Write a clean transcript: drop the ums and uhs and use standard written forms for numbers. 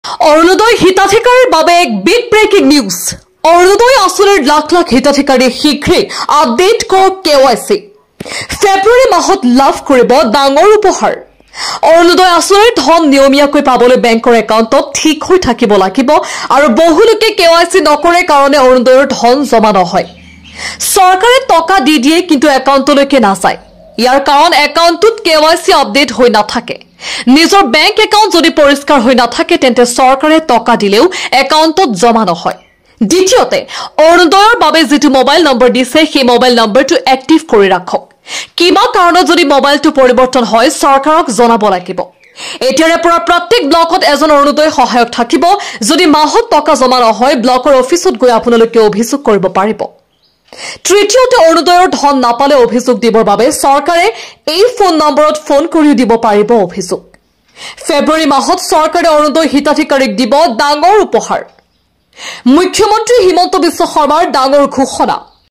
অৰুণোদয় হিতাধিকাৰীৰ বাবে এক বিগ ব্ৰেকিং নিউজ। অৰুণোদয় আঁচনিৰ লাখ লাখ হিতাধিকাৰী শীঘ্ৰেই আপডেট কৰক KYC। ফেব্ৰুৱাৰী মাহত লাভ কৰিব ডাঙৰ উপহাৰ। অৰুণোদয় আঁচনিৰ ধন নিয়মীয়াকৈ পাবলৈ বেংকৰ একাউণ্টত ঠিক হৈ থাকিব লাগিব আৰু বহু লোকে KYC নকৰে কাৰণে অৰুণোদয়ৰ ধন জমা নহয়। চৰকাৰে টকা দি দিয়ে কিন্তু একাউণ্টলৈকে নাযায়। ইয়াৰ কাৰণ একাউণ্টত KYC আপডেট হৈ নাথাকে। নিজৰ বেংক একাউণ্ট যদি পৰিষ্কাৰ হৈ নাথাকে তেন্তে চৰকাৰে টকা দিলেও একাউণ্টত জমা নহয়। দ্বিতীয়তে অৰুণোদয়ৰ বাবে যিটো মোবাইল নম্বৰ দিছে সেই মোবাইল নম্বৰটো এক্টিভ কৰি ৰাখক। কিবা কাৰণত যদি মোবাইলটো পৰিৱৰ্তন হয় চৰকাৰক জনাব লাগিব। এতিয়াৰে পৰা প্ৰত্যেক ব্লকত এজন অৰুণোদয় সহায়ক থাকিব। যদি মাহত টকা জমা নহয় ব্লকৰ অফিচত গৈ আপোনালোকে অভিযোগ কৰিব পাৰিব। তৃতীয়তে অৰুণোদয়ৰ ধন নাপালে অভিযোগ দিবৰ বাবে চৰকাৰে এই ফোন নম্বৰত ফোন কৰিও দিব পাৰিব অভিযোগ। ফেব্ৰুৱাৰী মাহত চৰকাৰে অৰুণোদয় হিতাধিকাৰীক দিব ডাঙৰ উপহাৰ। মুখ্যমন্ত্ৰী হিমন্ত বিশ্ব শৰ্মাৰ ডাঙৰ ঘোষণা।